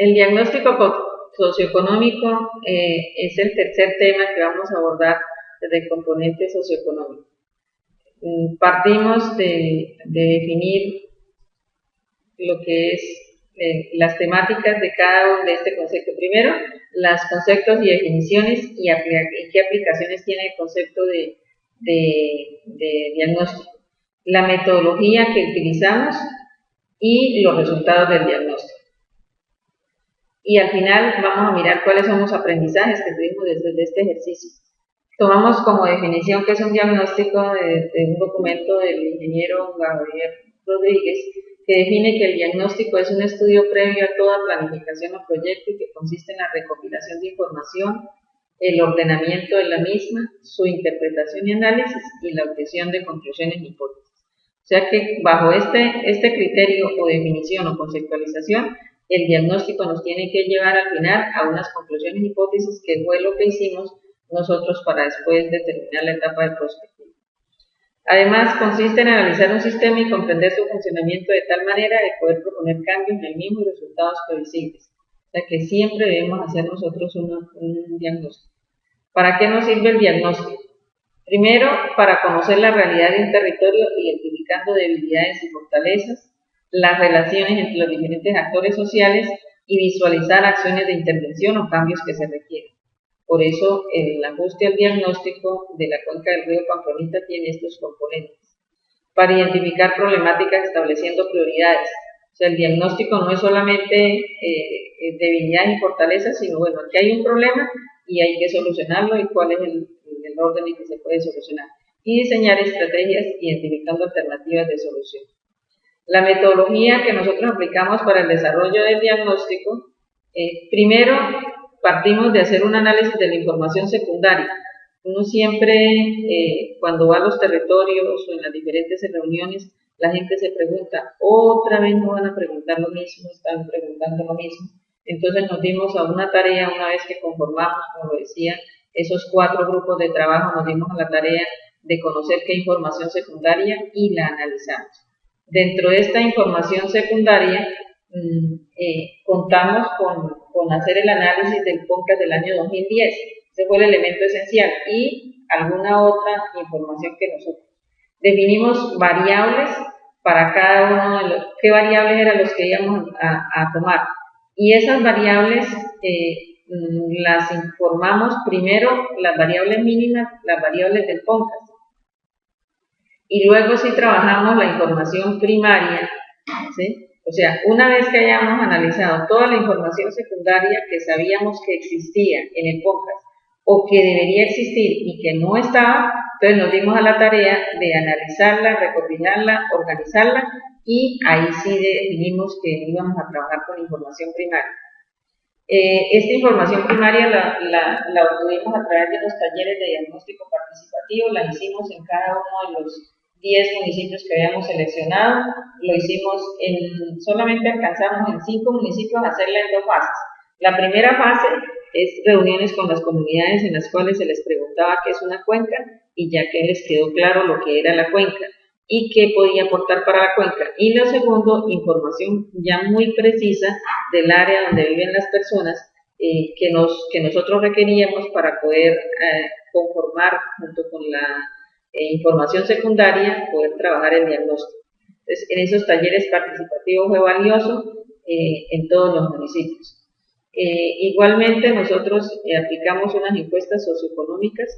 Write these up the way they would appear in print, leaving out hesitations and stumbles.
El diagnóstico socioeconómico es el tercer tema que vamos a abordar desde el componente socioeconómico. Partimos de definir lo que es las temáticas de cada uno de este concepto. Primero, los conceptos y definiciones y qué aplicaciones tiene el concepto de diagnóstico, la metodología que utilizamos y los resultados del diagnóstico. Y al final vamos a mirar cuáles son los aprendizajes que tuvimos desde este ejercicio. Tomamos como definición que es un diagnóstico de un documento del ingeniero Gabriel Rodríguez, que define que el diagnóstico es un estudio previo a toda planificación o proyecto y que consiste en la recopilación de información, el ordenamiento de la misma, su interpretación y análisis y la obtención de conclusiones y hipótesis. O sea que bajo este criterio o definición o conceptualización, el diagnóstico nos tiene que llevar al final a unas conclusiones y hipótesis, que fue lo que hicimos nosotros para después determinar la etapa de prospectiva. Además, consiste en analizar un sistema y comprender su funcionamiento de tal manera de poder proponer cambios en el mismo y resultados previsibles. O sea que siempre debemos hacer nosotros un diagnóstico. ¿Para qué nos sirve el diagnóstico? Primero, para conocer la realidad de un territorio, identificando debilidades y fortalezas, las relaciones entre los diferentes actores sociales y visualizar acciones de intervención o cambios que se requieren. Por eso, el ajuste al diagnóstico de la cuenca del río Pamplonita tiene estos componentes. Para identificar problemáticas estableciendo prioridades. O sea, el diagnóstico no es solamente debilidades y fortalezas, sino, bueno, aquí hay un problema y hay que solucionarlo y cuál es el orden en que se puede solucionar. Y diseñar estrategias identificando alternativas de solución. La metodología que nosotros aplicamos para el desarrollo del diagnóstico, primero partimos de hacer un análisis de la información secundaria. Uno siempre, cuando va a los territorios o en las diferentes reuniones, la gente se pregunta, otra vez no van a preguntar lo mismo, están preguntando lo mismo. Entonces nos dimos a una tarea, una vez que conformamos, como lo decía, esos 4 grupos de trabajo, nos dimos a la tarea de conocer qué información secundaria y la analizamos. Dentro de esta información secundaria, contamos con hacer el análisis del PONCAS del año 2010. Ese fue el elemento esencial, y alguna otra información que nosotros definimos variables para cada uno de los, qué variables eran los que íbamos a tomar. Y esas variables las informamos primero, las variables mínimas, las variables del PONCAS. Y luego sí trabajamos la información primaria, ¿sí? O sea, una vez que hayamos analizado toda la información secundaria que sabíamos que existía en el PONCAS o que debería existir y que no estaba, entonces nos dimos a la tarea de analizarla, recopilarla, organizarla, y ahí sí definimos que íbamos a trabajar con información primaria. Esta información primaria la obtuvimos a través de los talleres de diagnóstico participativo, la hicimos en cada uno de los 10 municipios que habíamos seleccionado, lo hicimos solamente alcanzamos en 5 municipios a hacerla en 2 fases. La primera fase es reuniones con las comunidades en las cuales se les preguntaba qué es una cuenca, y ya que les quedó claro lo que era la cuenca y qué podía aportar para la cuenca. Y lo segundo, información ya muy precisa del área donde viven las personas, que nosotros requeríamos para poder conformar junto con la información secundaria, poder trabajar el diagnóstico. Entonces, en esos talleres participativos fue valioso en todos los municipios. Igualmente nosotros aplicamos unas encuestas socioeconómicas,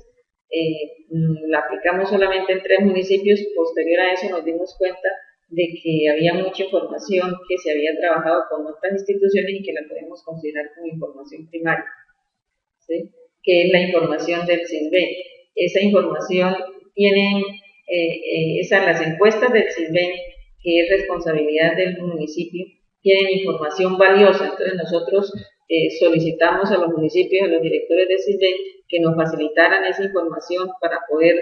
la aplicamos solamente en 3 municipios. Posterior a eso nos dimos cuenta de que había mucha información que se había trabajado con otras instituciones y que la podemos considerar como información primaria, ¿sí? Que es la información del CISBEN. Esa información tienen las encuestas del CISBEN, que es responsabilidad del municipio, tienen información valiosa. Entonces nosotros solicitamos a los municipios, a los directores del CISBEN, que nos facilitaran esa información para poder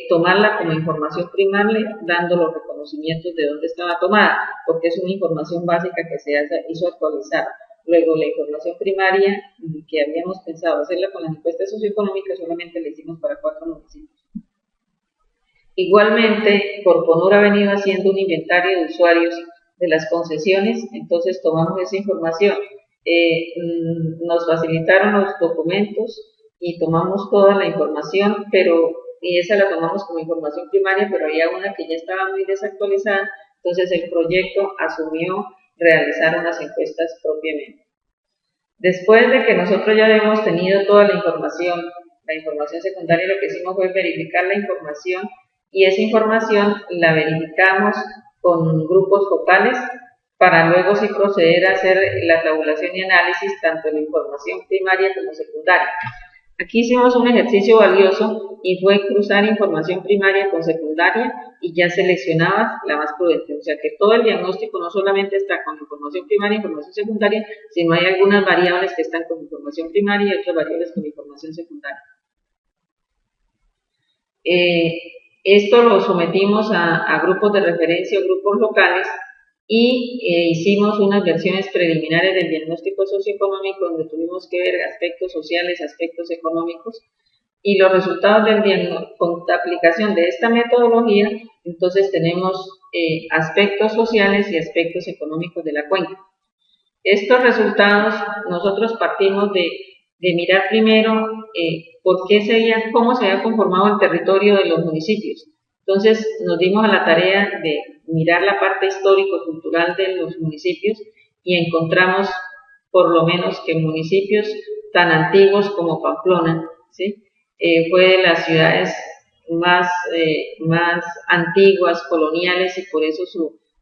tomarla como información primaria, dando los reconocimientos de dónde estaba tomada, porque es una información básica que se hizo actualizar. Luego, la información primaria, que habíamos pensado hacerla con las encuestas socioeconómicas, solamente la hicimos para 4 municipios. Igualmente, Corponur ha venido haciendo un inventario de usuarios de las concesiones, entonces tomamos esa información nos facilitaron los documentos y tomamos toda la información, y esa la tomamos como información primaria, pero había una que ya estaba muy desactualizada, entonces el proyecto asumió realizar unas encuestas propiamente. Después de que nosotros ya habíamos tenido toda la información secundaria, lo que hicimos fue verificar la información, y esa información la verificamos con grupos focales para luego sí proceder a hacer la tabulación y análisis tanto de la información primaria como secundaria. Aquí hicimos un ejercicio valioso y fue cruzar información primaria con secundaria y ya seleccionabas la más prudente. O sea que todo el diagnóstico no solamente está con información primaria e información secundaria, sino hay algunas variables que están con información primaria y otras variables con información secundaria. Esto lo sometimos a grupos de referencia o grupos locales y hicimos unas versiones preliminares del diagnóstico socioeconómico donde tuvimos que ver aspectos sociales, aspectos económicos, y los resultados con la aplicación de esta metodología, entonces tenemos aspectos sociales y aspectos económicos de la cuenca. Estos resultados nosotros partimos de mirar primero cómo se había conformado el territorio de los municipios. Entonces nos dimos a la tarea de mirar la parte histórico-cultural de los municipios y encontramos por lo menos que municipios tan antiguos como Pamplona, ¿sí? Fue de las ciudades más antiguas, coloniales, y por eso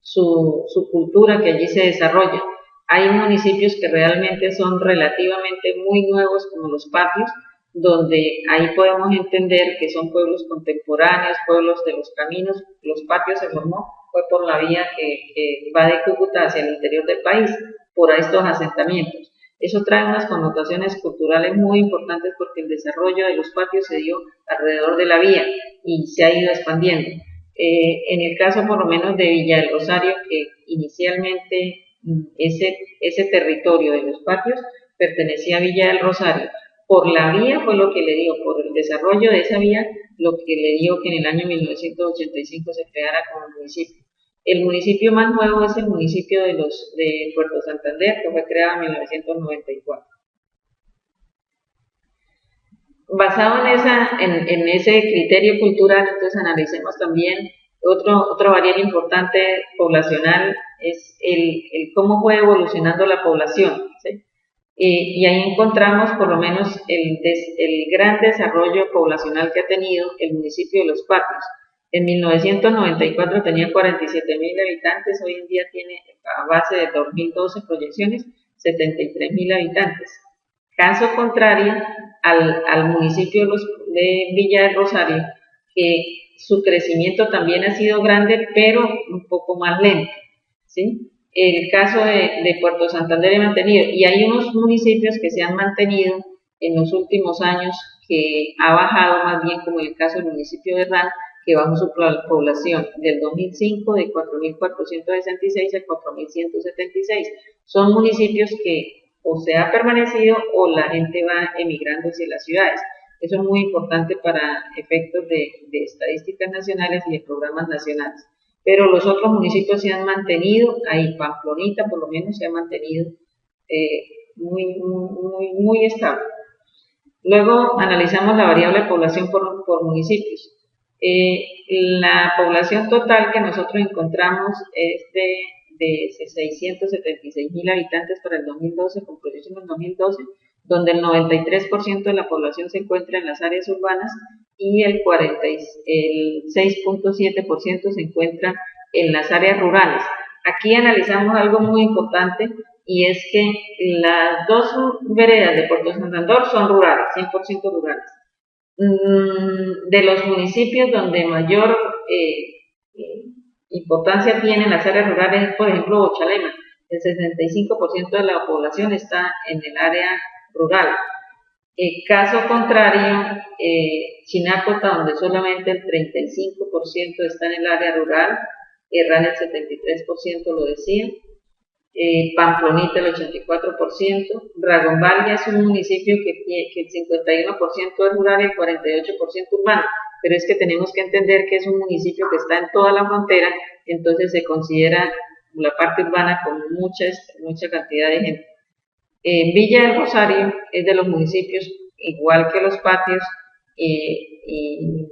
su cultura que allí se desarrolla. Hay municipios que realmente son relativamente muy nuevos, como Los Patios, donde ahí podemos entender que son pueblos contemporáneos, pueblos de los caminos. Los Patios se formó, fue por la vía que va de Cúcuta hacia el interior del país, por estos asentamientos. Eso trae unas connotaciones culturales muy importantes porque el desarrollo de los patios se dio alrededor de la vía y se ha ido expandiendo. En el caso por lo menos de Villa del Rosario, que inicialmente ese territorio de los patios pertenecía a Villa del Rosario, por la vía fue lo que le dio, por el desarrollo de esa vía, lo que le dio que en el año 1985 se creara como municipio. El municipio más nuevo es el municipio de Puerto Santander, que fue creado en 1994. Basado en ese criterio cultural, entonces analicemos también otra variable importante poblacional, es el cómo fue evolucionando la población, ¿sí? Y ahí encontramos por lo menos el gran desarrollo poblacional que ha tenido el municipio de Los Patios. En 1994 tenía 47.000 habitantes, hoy en día tiene, a base de 2012 proyecciones, 73.000 habitantes. Caso contrario al municipio de Villa del Rosario, que su crecimiento también ha sido grande, pero un poco más lento, ¿sí? El caso de Puerto Santander he mantenido, y hay unos municipios que se han mantenido en los últimos años que ha bajado más bien, como en el caso del municipio de Ran, que bajó su población del 2005 de 4.466 a 4.176. Son municipios que o se ha permanecido o la gente va emigrando hacia las ciudades. Eso es muy importante para efectos de estadísticas nacionales y de programas nacionales. Pero los otros municipios se han mantenido, ahí Pamplonita por lo menos se ha mantenido muy estable. Luego analizamos la variable de población por municipios. La población total que nosotros encontramos es de 676.000 habitantes para el 2012, con proyección en 2012, donde el 93% de la población se encuentra en las áreas urbanas y el 6.7% se encuentra en las áreas rurales. Aquí analizamos algo muy importante, y es que las dos veredas de Puerto Santander son rurales, 100% rurales. De los municipios donde mayor importancia tienen las áreas rurales es, por ejemplo, Bochalema. El 65% de la población está en el área rural. Caso contrario, Chinácota, donde solamente el 35% está en el área rural, Herrán el 73% lo decía, Pamplonita el 84%, Dragonvalia es un municipio que el 51% es rural y el 48% urbano, pero es que tenemos que entender que es un municipio que está en toda la frontera, entonces se considera la parte urbana con mucha cantidad de gente. Villa del Rosario es de los municipios, igual que los patios, y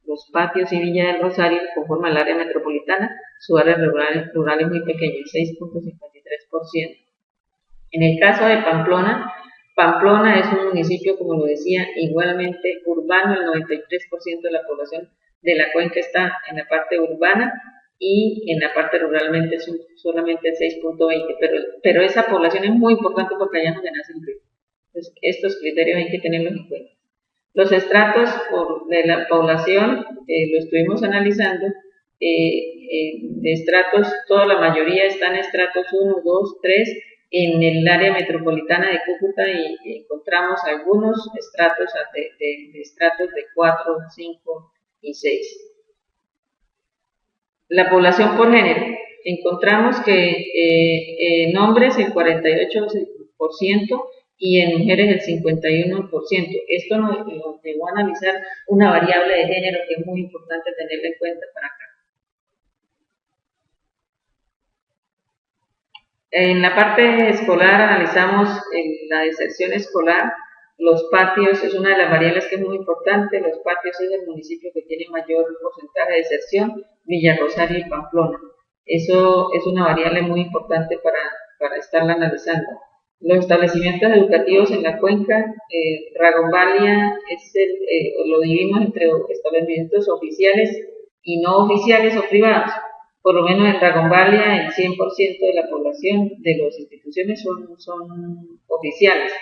los patios y Villa del Rosario conforman el área metropolitana, su área rural es muy pequeña, 6.53%. En el caso de Pamplona, Pamplona es un municipio, como lo decía, igualmente urbano, el 93% de la población de la cuenca está en la parte urbana y en la parte ruralmente es solamente el 6.20%, pero esa población es muy importante porque allá no se nace el río. Entonces, estos criterios hay que tenerlos en cuenta. Los estratos de la población lo estuvimos analizando, de estratos, toda la mayoría están en estratos 1, 2, 3, en el área metropolitana de Cúcuta y encontramos algunos estratos de estratos de 4, 5 y 6. La población por género, encontramos que en hombres el 48% y en mujeres el 51%. Esto nos llevó a analizar una variable de género que es muy importante tenerla en cuenta para acá. En la parte escolar analizamos la deserción escolar. Los patios es una de las variables que es muy importante. Los patios es el municipio que tiene mayor porcentaje de deserción, Villa Rosario y Pamplona. Eso es una variable muy importante para estarla analizando. Los establecimientos educativos en la cuenca, Ragombalia lo dividimos entre establecimientos oficiales y no oficiales o privados. Por lo menos en Ragombalia el 100% de la población de las instituciones son oficiales.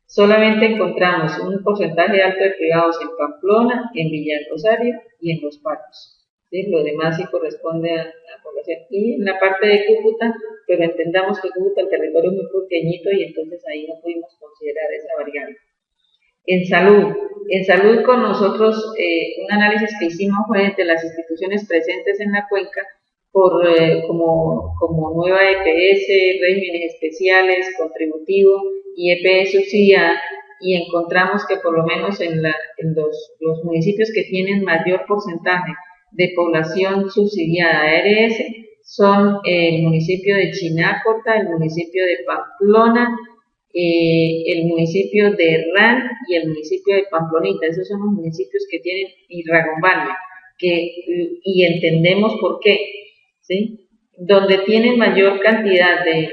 Solamente encontramos un porcentaje alto de privados en Pamplona, en Villa del Rosario y en Los Patos. ¿Sí? Lo demás sí corresponde a la población. Y en la parte de Cúcuta, pero entendamos que Cúcuta, el territorio es muy pequeñito y entonces ahí no pudimos considerar esa variable. En salud con nosotros, un análisis que hicimos fue de las instituciones presentes en la cuenca, como nueva EPS, regímenes especiales, contributivo y EPS subsidiada, y encontramos que por lo menos en los municipios que tienen mayor porcentaje de población subsidiada ARS son el municipio de Chinácota, el municipio de Pamplona, el municipio de Herrán y el municipio de Pamplonita. Esos son los municipios que tienen, y Ragombalia, y entendemos por qué, ¿sí? Donde tienen mayor cantidad de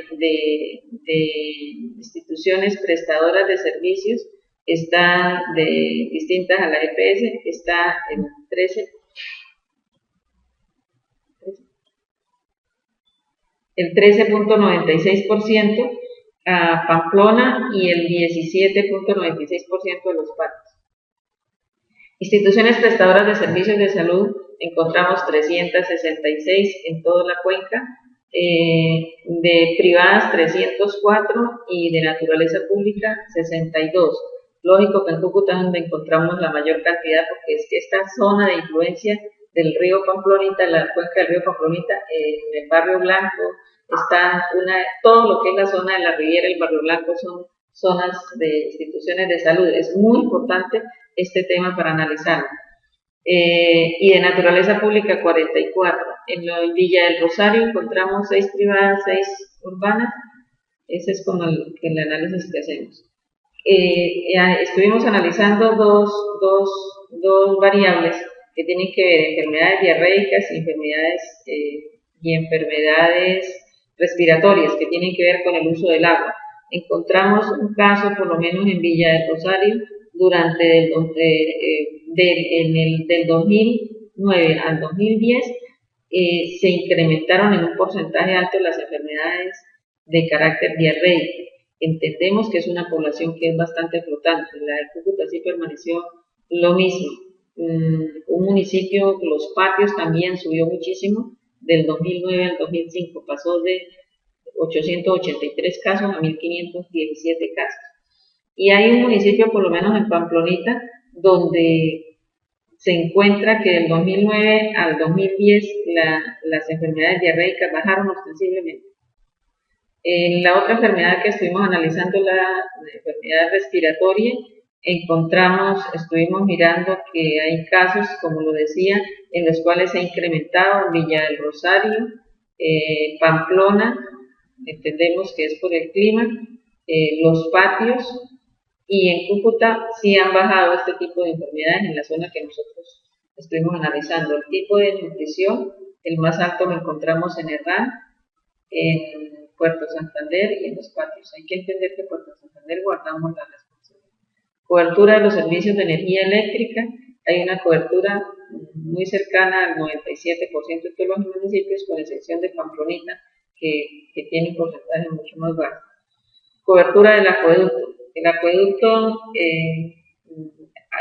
instituciones prestadoras de servicios, está distintas a la EPS, está el 13.96% a Pamplona y el 17.96% de los patios. Instituciones prestadoras de servicios de salud, encontramos 366 en toda la cuenca, de privadas 304 y de naturaleza pública 62. Lógico que en Cúcuta es donde encontramos la mayor cantidad, porque es que esta zona de influencia del río Pamplonita, la cuenca del río Pamplonita, en el Barrio Blanco, está todo lo que es la zona de la Riviera, el Barrio Blanco, son zonas de instituciones de salud. Es muy importante este tema para analizarlo. Y de naturaleza pública 44. En Villa del Rosario encontramos 6 privadas, 6 urbanas. Ese es como el análisis que hacemos. Estuvimos analizando dos variables que tienen que ver enfermedades diarreicas y enfermedades respiratorias que tienen que ver con el uso del agua. Encontramos un caso, por lo menos en Villa del Rosario, durante del 2009 al 2010 se incrementaron en un porcentaje alto las enfermedades de carácter diarreico. Entendemos que es una población que es bastante flotante. La de Cúcuta sí permaneció lo mismo. Un municipio, Los Patios, también subió muchísimo del 2009 al 2005, pasó de 883 casos a 1517 casos. Y hay un municipio, por lo menos en Pamplonita, donde se encuentra que del 2009 al 2010 las enfermedades diarreicas bajaron ostensiblemente. En la otra enfermedad que estuvimos analizando, la enfermedad respiratoria, estuvimos mirando que hay casos, como lo decía, en los cuales se ha incrementado en Villa del Rosario, Pamplona, entendemos que es por el clima, los patios, y en Cúcuta sí han bajado este tipo de enfermedades en la zona que nosotros estuvimos analizando. El tipo de nutrición, el más alto lo encontramos en Herrán, en Puerto Santander y en los patios. Hay que entender que en Puerto Santander guardamos la responsabilidad. Cobertura de los servicios de energía eléctrica, hay una cobertura muy cercana al 97% de todos los municipios, con excepción de Pamplonita, que tiene un porcentaje mucho más bajo. Cobertura del acueducto. El acueducto,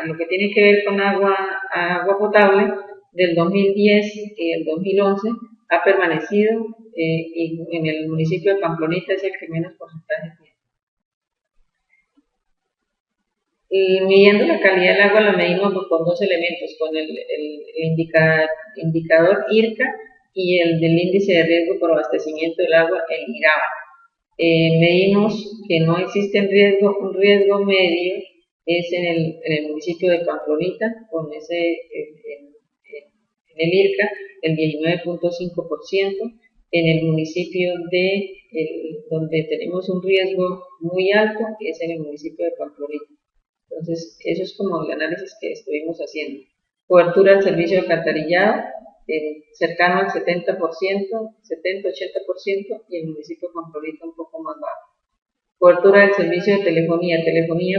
lo que tiene que ver con agua potable, del 2010 y el 2011, ha permanecido y en el municipio de Pamplonita es el que menos porcentaje tiene. Y midiendo la calidad del agua la medimos con dos elementos, con el indicador IRCA y el del índice de riesgo por abastecimiento del agua, el IRABA. Medimos que no existe un riesgo medio, es en el municipio de Pamplonita, con en el IRCA, el 19.5%, en el municipio donde tenemos un riesgo muy alto, que es en el municipio de Pamplonita. Entonces, eso es como el análisis que estuvimos haciendo. Cobertura del servicio de alcantarillado, cercano al 70%, 70-80%, y el municipio de Pamplonita un poco más bajo. Cobertura del servicio de telefonía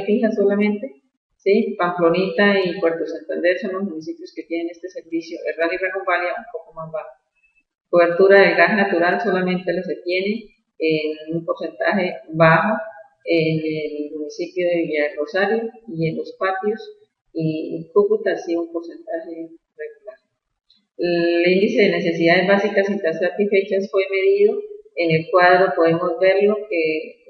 fija solamente, ¿sí? Pamplonita y Puerto Santander son los municipios que tienen este servicio, Herrán y Ragombalia un poco más bajo. Cobertura del gas natural solamente se tiene en un porcentaje bajo en el municipio de Villa del Rosario y en los patios, y Cúcuta sí un porcentaje regular. El índice de necesidades básicas insatisfechas fue medido. En el cuadro podemos verlo que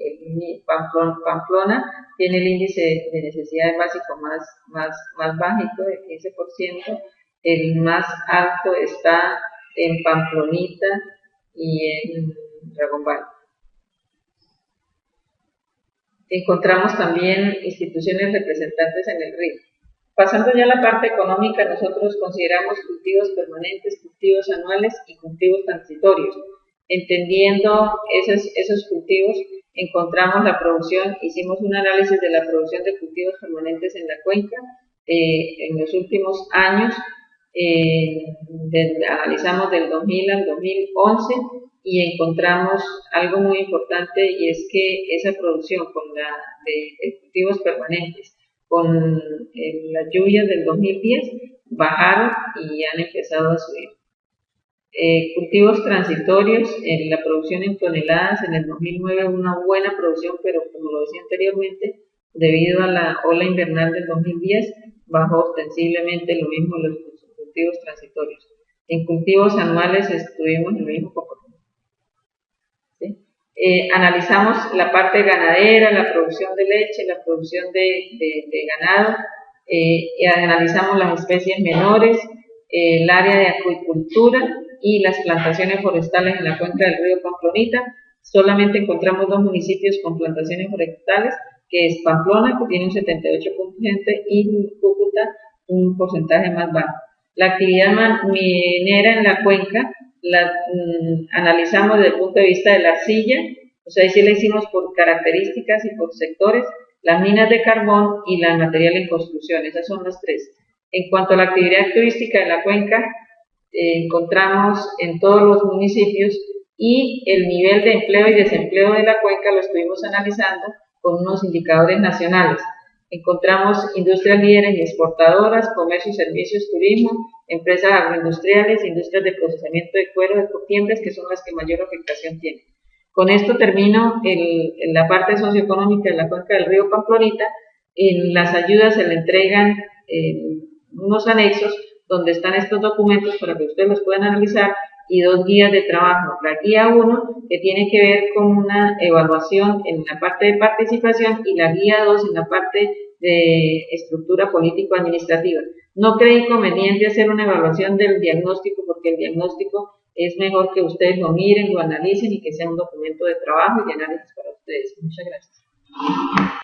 Pamplona tiene el índice de necesidades básicas más bajito, de 15%. El más alto está en Pamplonita y en Ragombalia. Encontramos también instituciones representantes en el río. Pasando ya a la parte económica, nosotros consideramos cultivos permanentes, cultivos anuales y cultivos transitorios. Entendiendo esos cultivos, encontramos la producción, hicimos un análisis de la producción de cultivos permanentes en la cuenca en los últimos años. Analizamos del 2000 al 2011 y encontramos algo muy importante, y es que esa producción de cultivos permanentes con las lluvias del 2010 bajaron y han empezado a subir. Cultivos transitorios, la producción en toneladas en el 2009 una buena producción, pero como lo decía anteriormente, debido a la ola invernal del 2010 bajó ostensiblemente, lo mismo los cultivos transitorios. En cultivos anuales estuvimos en el mismo comportamiento. ¿Sí? Analizamos la parte ganadera, la producción de leche, la producción de ganado, y analizamos las especies menores, el área de acuicultura y las plantaciones forestales en la cuenca del río Pamplonita. Solamente encontramos dos municipios con plantaciones forestales, que es Pamplona, que tiene un 78%, y Cúcuta, un porcentaje más bajo. La actividad minera en la cuenca la analizamos desde el punto de vista de la arcilla, o sea, ahí sí la hicimos por características y por sectores, las minas de carbón y la material en construcción, esas son las tres. En cuanto a la actividad turística de la cuenca, encontramos en todos los municipios, y el nivel de empleo y desempleo de la cuenca lo estuvimos analizando con unos indicadores nacionales. Encontramos industrias líderes y exportadoras, comercio y servicios, turismo, empresas agroindustriales, industrias de procesamiento de cuero, de copiembres, que son las que mayor afectación tienen. Con esto termino la parte socioeconómica de la cuenca del río Pamplonita. En las ayudas se le entregan unos anexos donde están estos documentos para que ustedes los puedan analizar, y dos guías de trabajo. La guía 1, que tiene que ver con una evaluación en la parte de participación, y la guía 2 en la parte de estructura político-administrativa. No creí conveniente hacer una evaluación del diagnóstico, porque el diagnóstico es mejor que ustedes lo miren, lo analicen, y que sea un documento de trabajo y de análisis para ustedes. Muchas gracias.